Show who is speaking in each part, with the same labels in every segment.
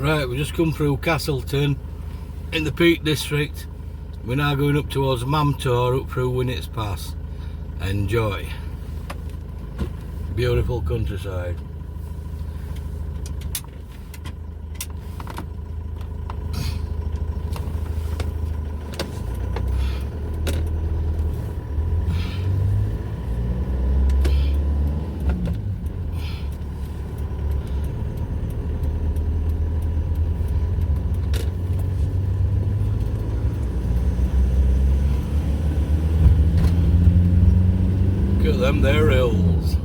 Speaker 1: Right, we just come through Castleton in the Peak District. We're now going up towards Mamtor, up through Winnets Pass. Enjoy. Beautiful countryside. Look at them there hills.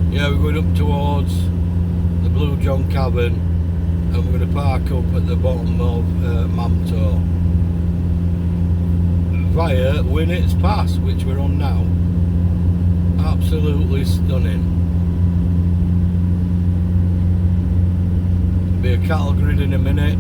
Speaker 1: Yeah, we're going up towards the Blue John Cavern and we're going to park up at the bottom of Mamtor via Winnets Pass, which we're on now. Absolutely stunning. Be a cattle grid in a minute.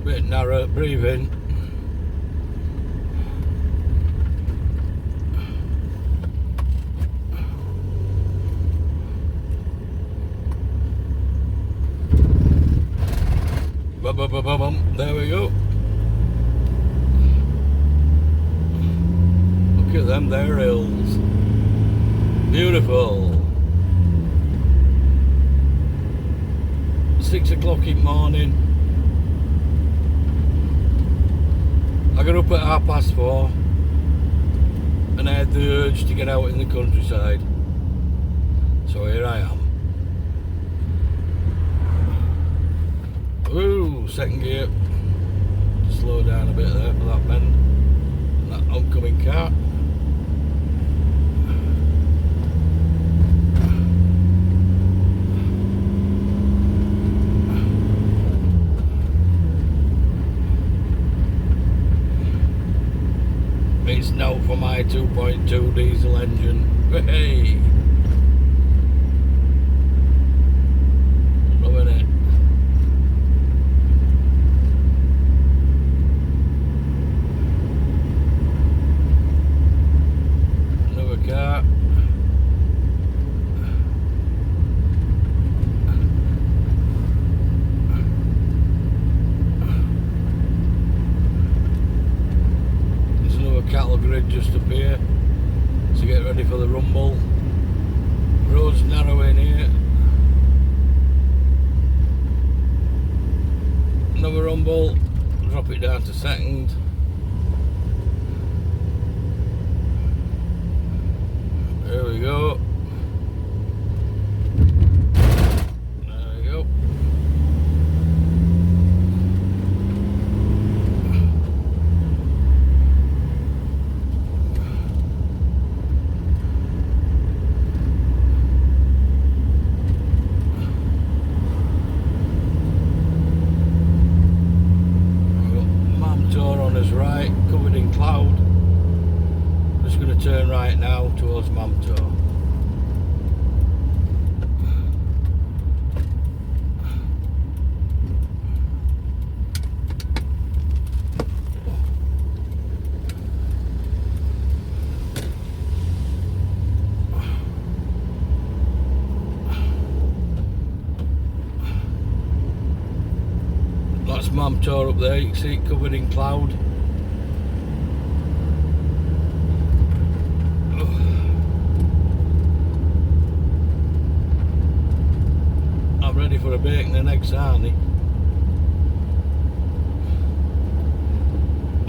Speaker 1: Bit narrow, breathe in. Bum, bum, bum, bum, bum. There we go. Look at them there hills. Beautiful. 6 o'clock in the morning. I got up at 4:30 and I had the urge to get out in the countryside. So here I am. Ooh, second gear. Slow down a bit there for that bend. And that oncoming car. It's now for my 2.2 diesel engine. Hey! Loving it. Another car. Cattle grid just up here to get ready for the rumble. Road's narrow in here. Another rumble, drop it down to second. There we go. There we go. Right, covered in cloud. Just going to turn right now towards Mamtor. That's Mamtor up there, you can see it covered in cloud. Ready for a bacon and egg sarnie,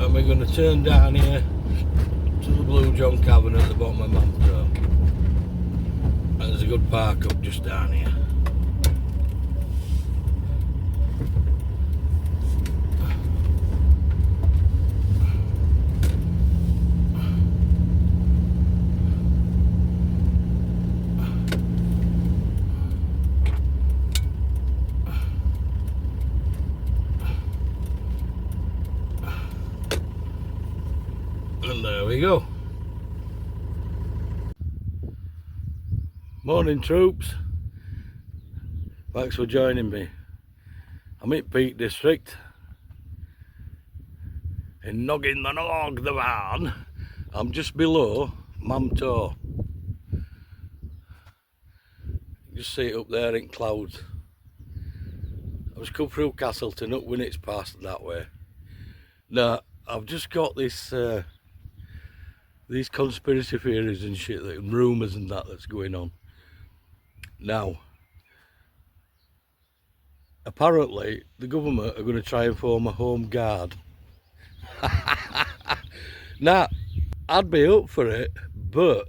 Speaker 1: and we're going to turn down here to the Blue John Cavern at the bottom of Mamtor, and there's a good park up just down here. And there we go. Morning troops. Thanks for joining me. I'm in Peak District in Noggin the Nog, the van. I'm just below Mamtor. You just see it up there in clouds. I was come through Castleton up when it's past that way. Now I've just got this these conspiracy theories and shit, and rumours and that's going on. Now apparently the government are going to try and form a home guard. Now I'd be up for it, but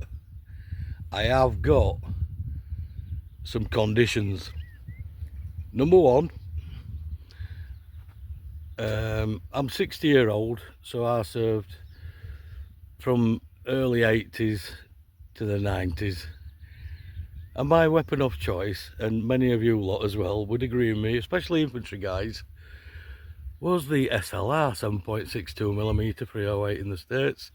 Speaker 1: I have got some conditions. Number one, I'm 60-year-old, so I served from early 80s to the 90s, and my weapon of choice, and many of you lot as well would agree with me, especially infantry guys, was the SLR 7.62mm 308 in the States.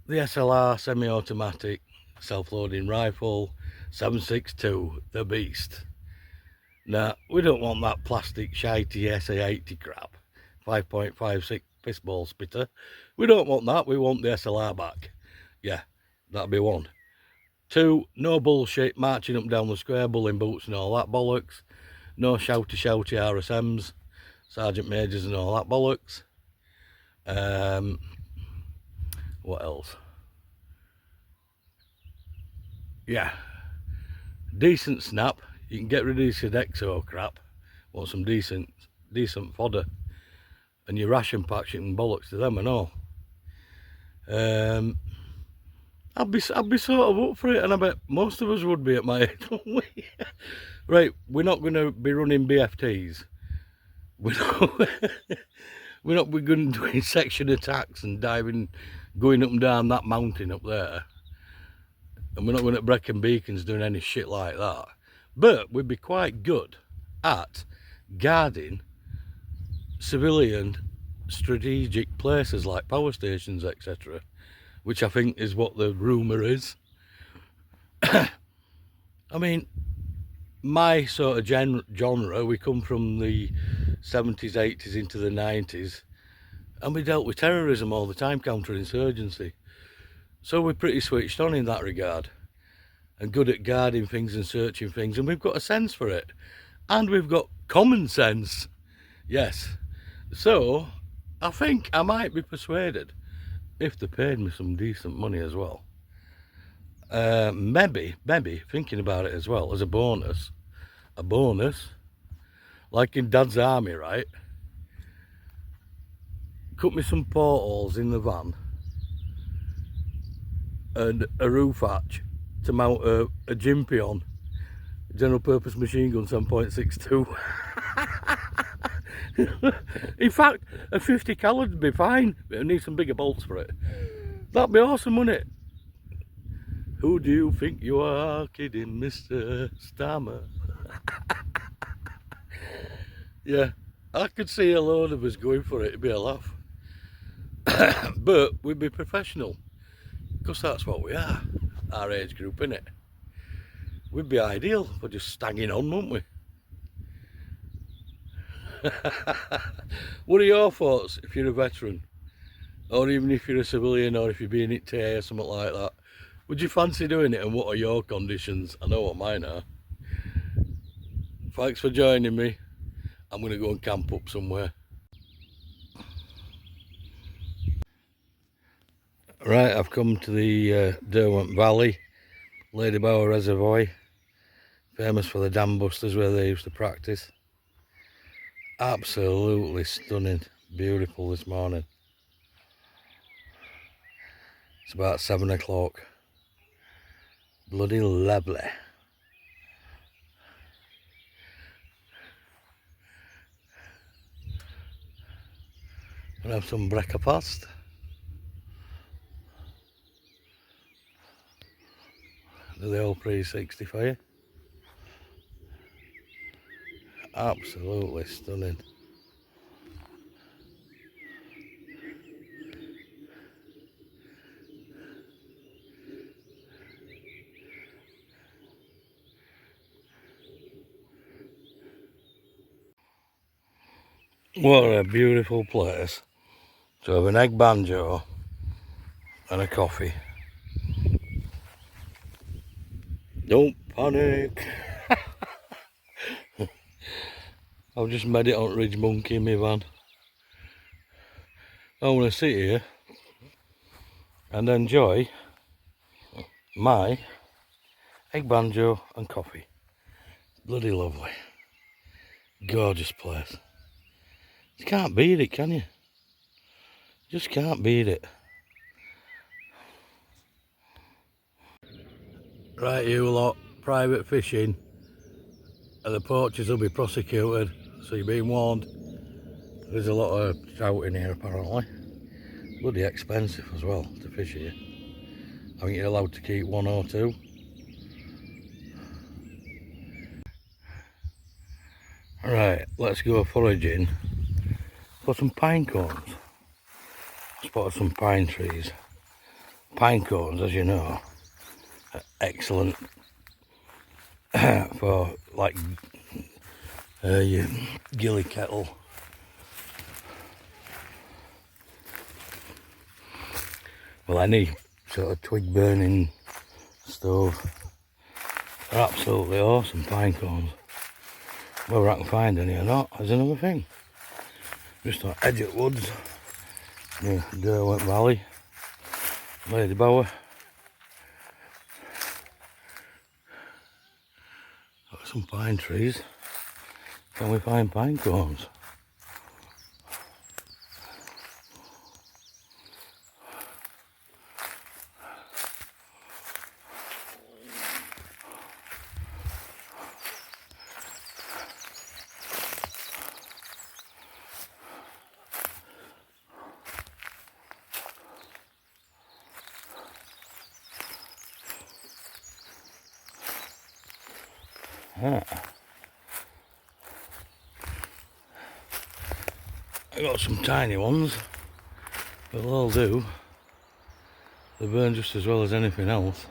Speaker 1: The SLR semi-automatic self-loading rifle 7.62, the beast. Now we don't want that plastic shitey SA80 crap, 5.56 fistball spitter. We don't want that. We want the SLR back. Yeah, that'd be one. Two, no bullshit marching up and down the square, bulling boots and all that bollocks. No shouty RSMs, sergeant majors and all that bollocks. What else? Yeah, decent snap. You can get rid of your Sodexo crap. Want some decent fodder, and your ration packs, you can bollocks to them and all. I'd be sort of up for it, and I bet most of us would be at my age, wouldn't we? Right, we're not going to be running BFTs. We're not going to do section attacks and diving, going up and down that mountain up there. And we're not going to Brecon Beacons doing any shit like that. But we'd be quite good at guarding civilian strategic places like power stations, etc., which I think is what the rumour is. I mean, my sort of genre, we come from the 70s, 80s into the 90s, and we dealt with terrorism all the time, counterinsurgency. So we're pretty switched on in that regard, and good at guarding things and searching things, and we've got a sense for it, and we've got common sense. Yes. So I think I might be persuaded, if they paid me some decent money as well. Maybe thinking about it as well, as a bonus, like in Dad's army, right? Cut me some portholes in the van and a roof hatch to mount a Jimpy on, general purpose machine gun 7.62. In fact, a 50 cal would be fine, but I need some bigger bolts for it. That'd be awesome, wouldn't it? Who do you think you are kidding, Mr. Stammer? Yeah, I could see a load of us going for it, it'd be a laugh. But we'd be professional, because that's what we are, our age group, innit? We'd be ideal for just stagging on, wouldn't we? What are your thoughts if you're a veteran? Or even if you're a civilian, or if you're being it TA or something like that? Would you fancy doing it, and what are your conditions? I know what mine are. Thanks for joining me. I'm going to go and camp up somewhere. Right, I've come to the Derwent Valley, Lady Bower Reservoir, famous for the dam busters where they used to practice. Absolutely stunning, beautiful this morning. It's about 7 o'clock. Bloody lovely. I'll have some breakfast. Do the old 360 for you. Absolutely stunning. What a beautiful place to have an egg banjo and a coffee. Don't panic. I've just made it on Ridge Monkey in my van. I want to sit here and enjoy my egg banjo and coffee. Bloody lovely. Gorgeous place. You can't beat it, can you? Just can't beat it. Right, you lot, private fishing and the poachers will be prosecuted, so you're being warned. There's a lot of trout in here apparently. Bloody expensive as well to fish here. I think you're allowed to keep one or two. Right, let's go foraging for some pine cones. Spotted some pine trees. Pine cones, as you know, are excellent for like your gilly kettle. Well, any sort of twig burning stove. They're absolutely awesome, pine cones. Whether I can find any or not is another thing. Just on edge of woods, near Derwent Valley, Lady Bower. Got some pine trees. Can we find pine cones? Ah. I got some tiny ones, but they'll all do. They burn just as well as anything else.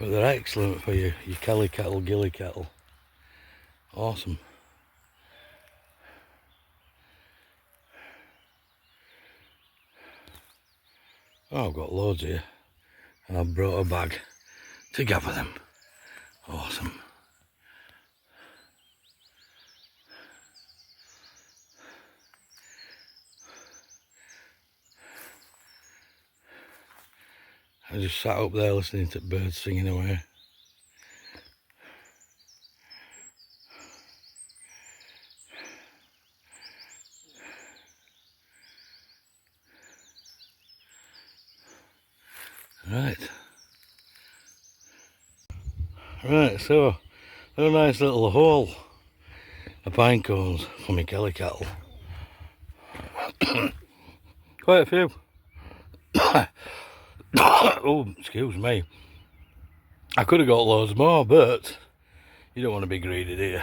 Speaker 1: But they're excellent for your kelly kettle, gilly kettle. Awesome. Oh, I've got loads here, and I've brought a bag to gather them. Awesome. I just sat up there listening to birds singing away. Right, so a nice little haul of pine cones for my kelly kettle. Quite a few. Oh, excuse me. I could have got loads more, but you don't want to be greedy, do you?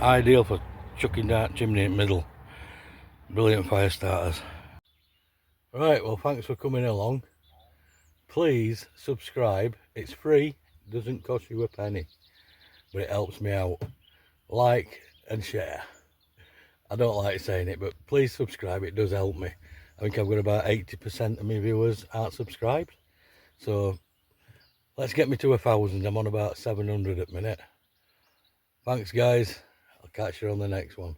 Speaker 1: Ideal for chucking down chimney in the middle. Brilliant fire starters. Right, well, thanks for coming along. Please subscribe. It's free, doesn't cost you a penny, but it helps me out. Like and share. I don't like saying it, but please subscribe, it does help me. I think I've got about 80% of my viewers aren't subscribed, so let's get me to 1,000. I'm on about 700 at the minute. Thanks guys, I'll catch you on the next one.